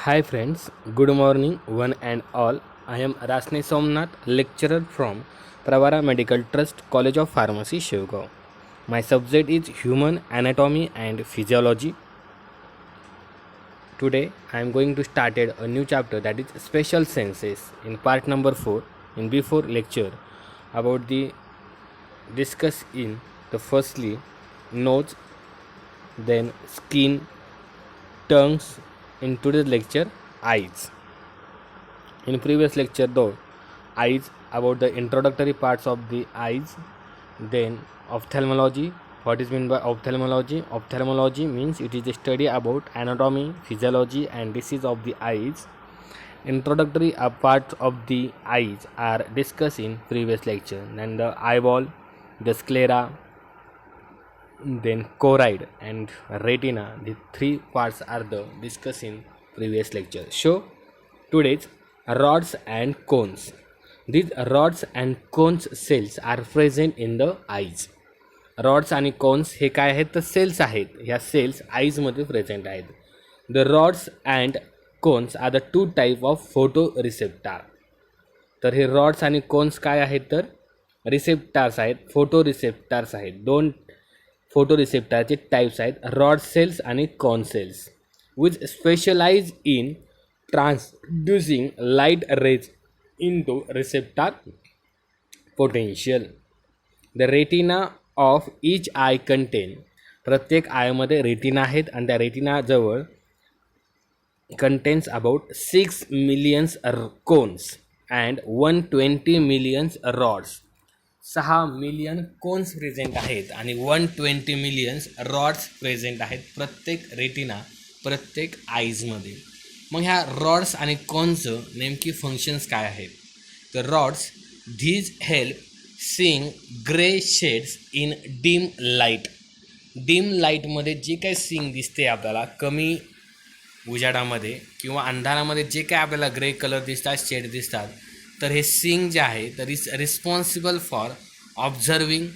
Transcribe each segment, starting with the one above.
Hi friends, good morning one and all. I am Rasne Somnath, lecturer from Pravara Medical Trust, College of Pharmacy, Shivgaon. My subject is Human Anatomy and Physiology. Today I am going to start a new chapter, that is Special Senses, in part number 4 in before lecture about the discuss in the firstly nose, then skin, tongues, in today's lecture eyes. In previous lecture though, eyes, about the introductory parts of the eyes, then ophthalmology. What is meant by ophthalmology? Ophthalmology means it is a study about anatomy, physiology and disease of the eyes. Introductory parts of the eyes are discussed in previous lecture. Then the eyeball, the sclera, then choroid and retina, the three parts are the discussed in previous lecture. So today's rods and cones. These rods and cones cells are present in the eyes. Rods आणि cones हे काय आहेत तर cells आहेत. ह्या cells आईजमध्ये present आहेत. The rods and cones are the two type of photoreceptor. तर हे रॉड्स आणि कोन्स काय आहेत तर रिसेप्टार्स आहेत, फोटो रिसेप्टार्स आहेत. दोन फोटो रिसेप्टारचे टाईप्स आहेत, रॉड सेल्स आणि cone cells, which specialise in transducing light rays into receptor potential. The retina of each eye contain, प्रत्येक आयमध्ये रेटिना आहेत आणि त्या रेटिना जवळ contains about 6 million cones and 120 million rods. 6 million cones present आहेत आणि 120 million rods present आहेत प्रत्येक retina, प्रत्येक आईजमध्ये. मग ह्या रॉड्स आणि कोन्सचं नेमकी फंक्शन्स काय आहेत तर rods these help seeing grey shades in dim light. Dim लाईटमध्ये जे काही सीइंग दिसते आपल्याला, कमी उजाडामध्ये किंवा अंधारामध्ये जे काय आपल्याला ग्रे कलर दिसतात, शेड दिसतात, तर हे सीइंग जे आहे तर is responsible for observing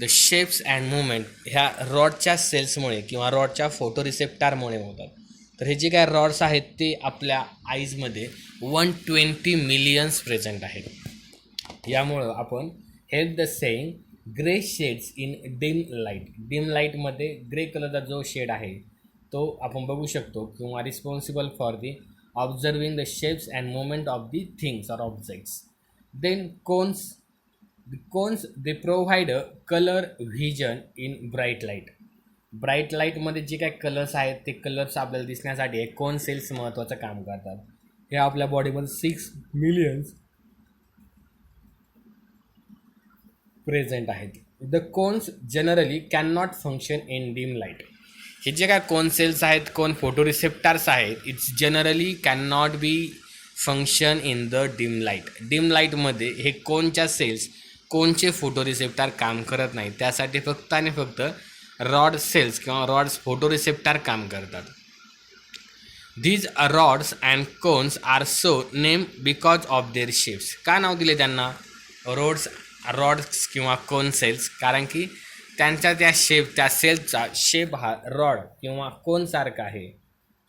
the shapes and movement. ह्या रॉडच्या सेल्समुळे किंवा रॉडच्या फोटो रिसेप्टारमुळे होतात. तर हे जे काय रॉड्स आहेत ते आपल्या आईजमध्ये 120 मिलियन्स प्रेझेंट आहेत. यामुळं आपण help the seeing grey shades in dim light. Dim लाईटमध्ये ग्रे कलरचा जो शेड आहे तो आपण बघू शकतो किंवा responsible for the observing the shapes and movement of the things or objects. Then cones they provide colour vision in bright light. Bright लाईटमध्ये जे काय कलर्स आहेत ते कलर्स आपल्याला दिसण्यासाठी हे कोन सेल्स महत्त्वाचं काम करतात. हे आपल्या बॉडीमध्ये 6 मिलियन्स प्रेझेंट आहेत. The cones generally can not function in dim light. हे जे काय कोन सेल्स आहेत, कोन फोटो रिसेप्टार्स आहेत, it's generally can not be function in the dim light. Dim लाईटमध्ये हे कोनच्या सेल्स, कोनचे फोटो रिसेप्टार काम करत नाही. त्यासाठी फक्त आणि फक्त रॉड सेल्स किंवा रॉड्स फोटो रिसेप्टार काम करतात. These rods and cones are so name because of their shapes. का नाव दिले त्यांना रॉड्स किंवा कोन सेल्स? कारण की त्यांच्या त्या सेल्सचा शेप हा रॉड किंवा कोनसारखा आहे,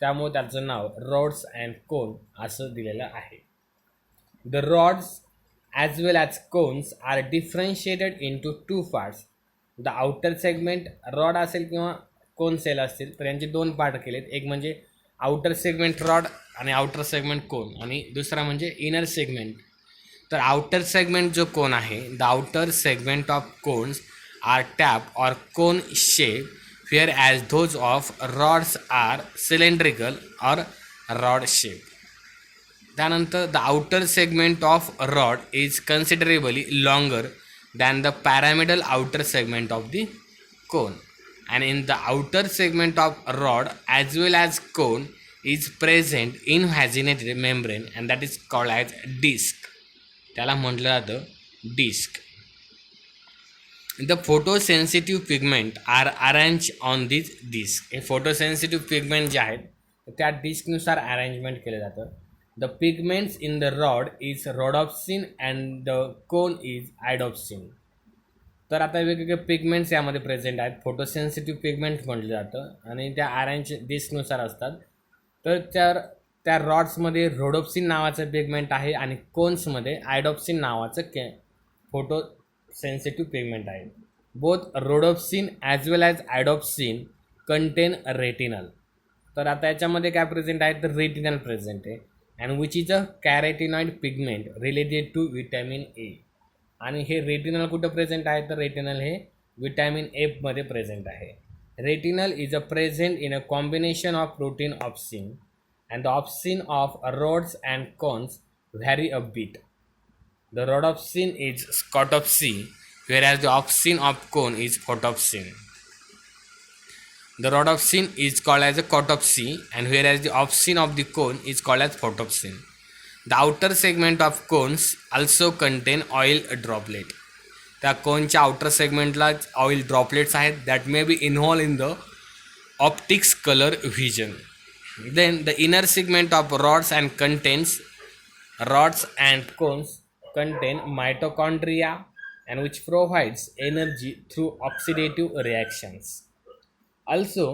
त्यामुळे त्याचं नाव रॉड्स अँड कोन असं दिलेलं आहे. The rods as well as cones are differentiated into 2 parts. The outer segment rod असेल किंवा कोन सेल असतील तर यांचे 2 पार्ट केलेत. एक म्हणजे आउटर सेगमेंट रॉड आणि आउटर सेगमेंट कोन, आणि दुसरा म्हणजे इनर सेगमेंट. तर आउटर सेगमेंट जो कोन आहे, the outer segment of cones are tap or cone shape, where as those of rods are cylindrical or rod shape. त्यानंतर the outer segment of rod is considerably longer than the pyramidal outer segment of the cone, and in the outer segment of rod as well as cone is present invaginated membrane, and that is called as disc. त्याला म्हटलं जातं disc. The photosensitive pigment are arranged on this disc. हे photosensitive pigment जे आहेत त्या डिस्कनुसार arrangement केलं जातं. The pigments in the rod is rhodopsin and the cone is iodopsin. तर आता वेगवेगळे पिगमेंट्स यामध्ये प्रेझेंट आहेत. फोटोसेन्सिटिव्ह पिगमेंट म्हटलं जातं आणि त्या अरेंज डिस्कनुसार असतात. तर त्या त्या रॉड्समध्ये रोडोप्सिन नावाचं पिगमेंट आहे आणि कोन्समध्ये आयडॉप्सिन नावाचं फोटो सेन्सिटिव्ह पिगमेंट आहे. Both rhodopsin as well as iodopsin contain retinal. तर आता याच्यामध्ये काय प्रेझेंट आहे तर रेटिनल प्रेझेंट आहे and which is a carotenoid pigment related to vitamin A. आणि हे रेटिनल कुठं प्रेझेंट आहे तर रेटिनल हे विटॅमिन एमध्ये प्रेझेंट आहे. Retinal is a present in a combination of protein opsin and the opsin of rods and cones vary a bit. The rhodopsin is scotopsin, whereas the opsin of cone is photopsin. The rhodopsin is called as a cotopsin, and whereas the opsin of the cone is called as photopsin. The outer segment of cones also contain oil droplet. त्या कोनच्या outer सेगमेंटला oil droplets आहेत that may be involve in the optics colour vision. Then the inner segment of rods and cones contain mitochondria and which provides energy through oxidative reactions. Also,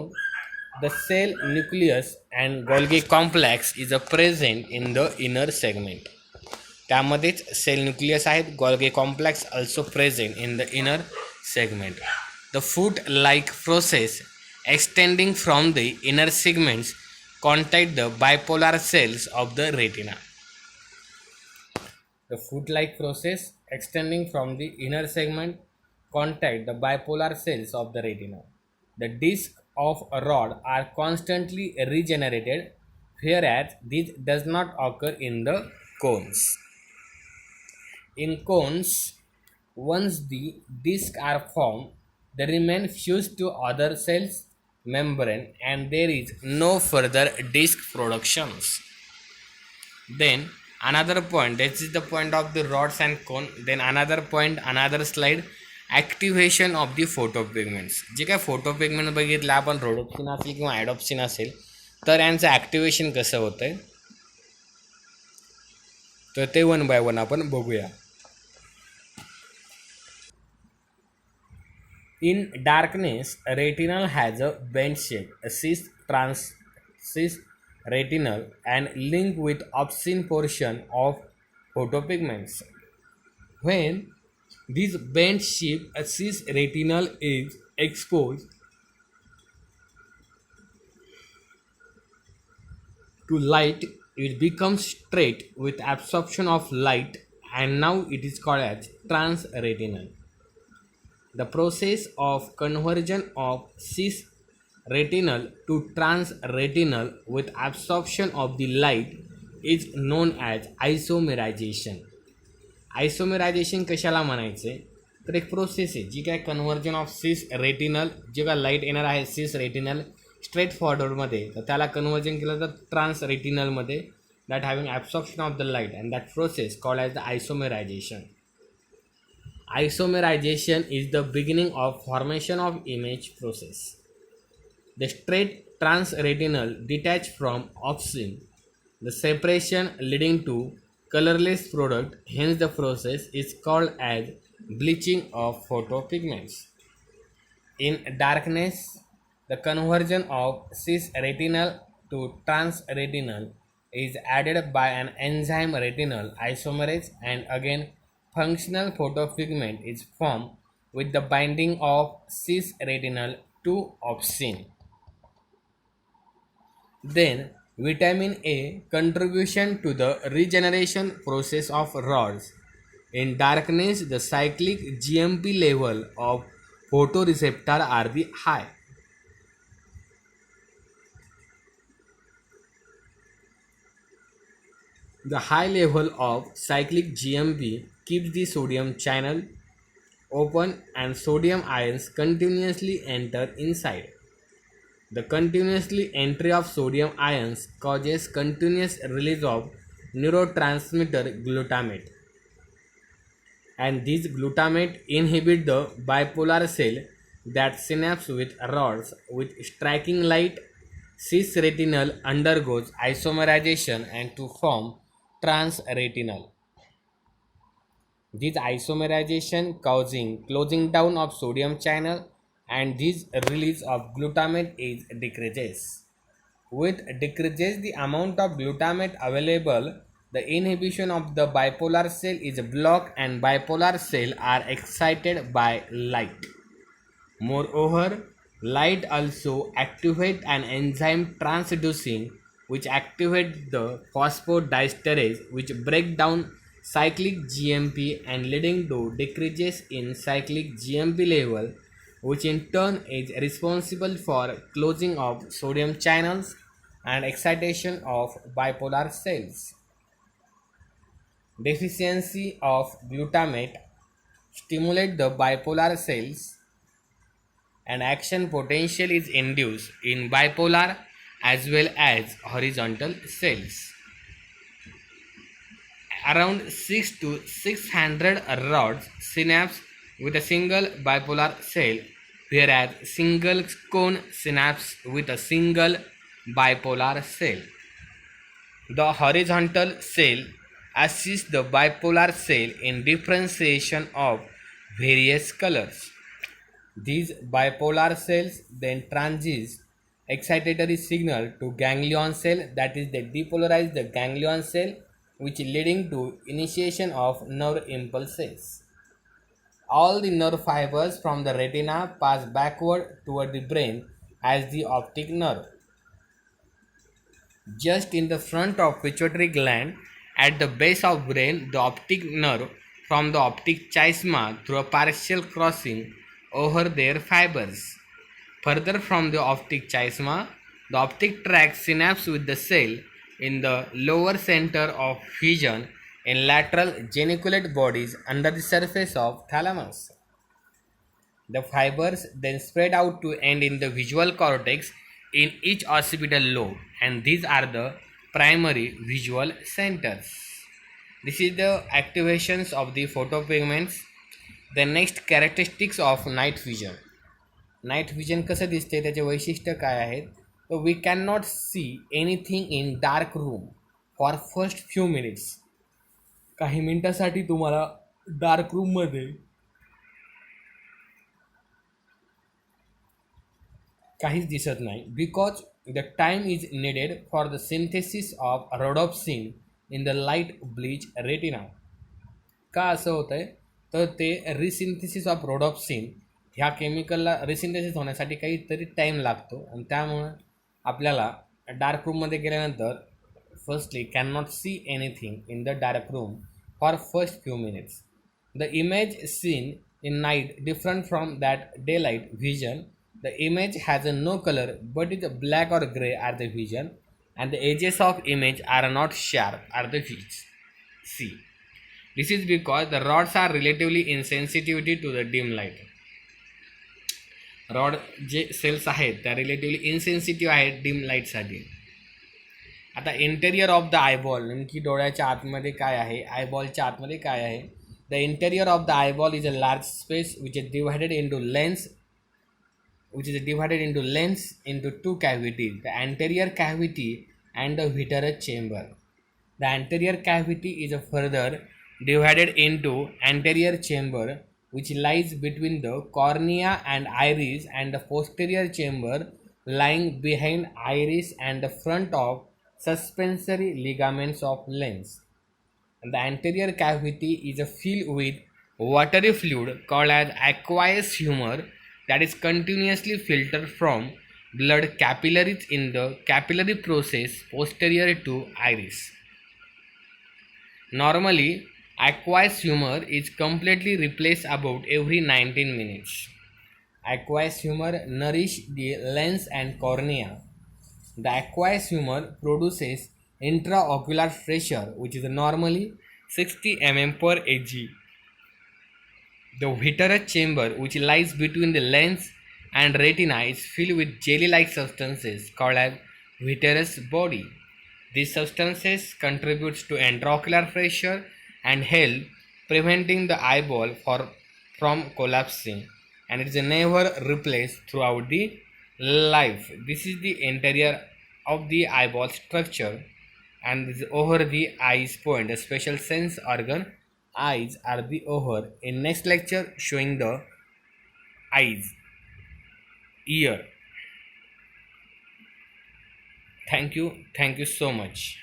the cell nucleus and Golgi complex is present in the inner segment. त्यामध्येच cell nucleus आहेत, Golgi complex also present in the inner segment. The foot-like process extending from the inner segments contact the bipolar cells of the retina. The foot-like process extending from the inner segment contact the bipolar cells of the retina. The disc of a rod are constantly regenerated, whereas this does not occur in the cones. In cones, once the discs are formed, they remain fused to other cells membrane and there is no further disc productions. Then another point, this is the point of the rods and cone. Then another point, another slide, activation of the photopigments. जे काय photopigment बघितलं आपण rhodopsin असेल किंवा ॲडॉप्सिन असेल तर यांचं activation कसं होतं आहे तर ते वन बाय वन आपण बघूया. In darkness, retinal has a bent shape, a cis retinal and linked with opsin portion of photopigments. When this bent shape, a cis retinal is exposed to light, it becomes straight with absorption of light and now it is called as transretinal. The process of conversion of cis retinal to transretinal with absorption of the light is known as isomerization. आयसोमेरायझेशन कशाला म्हणायचे तर एक process आहे जी काय conversion of sis retinal, जे काय light येणार आहे सिस retinal straight फॉरवर्डमध्ये तर त्याला कन्व्हर्जन केलं तर ट्रान्स रेटिनलमध्ये that having absorption of the light and that process called as the isomerisation. Isomerization is the beginning of formation of image process. The straight transretinal detach from opsin, the separation leading to colorless product, hence the process is called as bleaching of photopigments. In darkness, the conversion of cis retinal to transretinal is added by an enzyme retinal isomerase and again functional photopigment is formed with the binding of cis retinal to opsin. Then vitamin A contribution to the regeneration process of rods. In darkness, the cyclic GMP level of photoreceptor are the high. The high level of cyclic GMP keeps the sodium channel open and sodium ions continuously enter inside. The continuously entry of sodium ions causes continuous release of neurotransmitter glutamate, and this glutamate inhibit the bipolar cell that synapse with rods with striking light. Cis retinal undergoes isomerization and to form transretinal. This isomerization causing closing down of sodium channel and this release of glutamate is decreases. which decreases the amount of glutamate available. The inhibition of the bipolar cell is blocked and bipolar cells are excited by light. Moreover, light also activates an enzyme transducing which activates the phosphodiesterase which break down cyclic GMP and leading to decreases in cyclic GMP level, which in turn is responsible for closing of sodium channels and excitation of bipolar cells. Deficiency of glutamate stimulate the bipolar cells and action potential is induced in bipolar as well as horizontal cells. Around 6 to 600 rods synapse with a single bipolar cell, whereas single cone synapse with a single bipolar cell. The horizontal cell assists the bipolar cell in differentiation of various colors. These bipolar cells then transmit excitatory signal to ganglion cell, that is they depolarize the ganglion cell, which leading to initiation of nerve impulses. All the nerve fibers from the retina pass backward toward the brain as the optic nerve. Just in the front of pituitary gland at the base of brain, the optic nerve from the optic chiasma through a partial crossing over their fibers. Further from the optic chiasma, the optic tract synapse with the cell in the lower center of vision in lateral geniculate bodies under the surface of thalamus. The fibers then spread out to end in the visual cortex in each occipital lobe, and these are the primary visual centers. This is the activations of the photopigments. The next characteristics of night vision. Night vision कसं दिसते, त्याचे वैशिष्ट्य काय आहेत, तर we can not see anything in dark room for first few minutes. काही मिनिटासाठी तुम्हाला डार्क रूममध्ये काहीच दिसत नाही, because the time is needed for the synthesis of rhodopsin in the light bleach retina. का असं होतं आहे, तर ते रिसिंथेसिस ऑफ रोडॉप्सिन ह्या केमिकलला रिसिंथेसिस होण्यासाठी काहीतरी टाईम लागतो, आणि त्यामुळं आपल्याला डार्क रूममध्ये गेल्यानंतर firstly can not see anything in the dark room for first few minutes. The image seen in night different from that daylight vision. The image has a no color but is black or gray at the vision, and the edges of image are not sharp at the see. This is because the rods are relatively insensitivity to the dim light. Rod जे cells आहेत त्या relatively insensitive आहेत dim लाईटसाठी. आता interior of the eyeball, नेमकी डोळ्याच्या आतमध्ये काय आहे, आयबॉलच्या आतमध्ये काय आहे. The interior of the eyeball is a large space which is divided into lens into two cavities, the anterior cavity and the vitreous chamber. The anterior cavity is further divided into anterior chamber which lies between the cornea and iris, and the posterior chamber lying behind iris and the front of suspensory ligaments of lens. And the anterior cavity is filled with watery fluid called as aqueous humor that is continuously filtered from blood capillaries in the capillary process posterior to iris. Normally, aqueous humor is completely replaced about every 19 minutes. Aqueous humor nourish the lens and cornea. The aqueous humor produces intraocular pressure which is normally 60 mm per Hg. The vitreous chamber which lies between the lens and retina is filled with jelly-like substances called as vitreous body. These substances contributes to intraocular pressure and help preventing the eyeball from collapsing, and it is never replaced throughout the life. This is the interior of the eyeball structure, and this is over the eyes point, the special sense organ. Eyes are the over. In next lecture showing the eyes, ear. Thank you so much.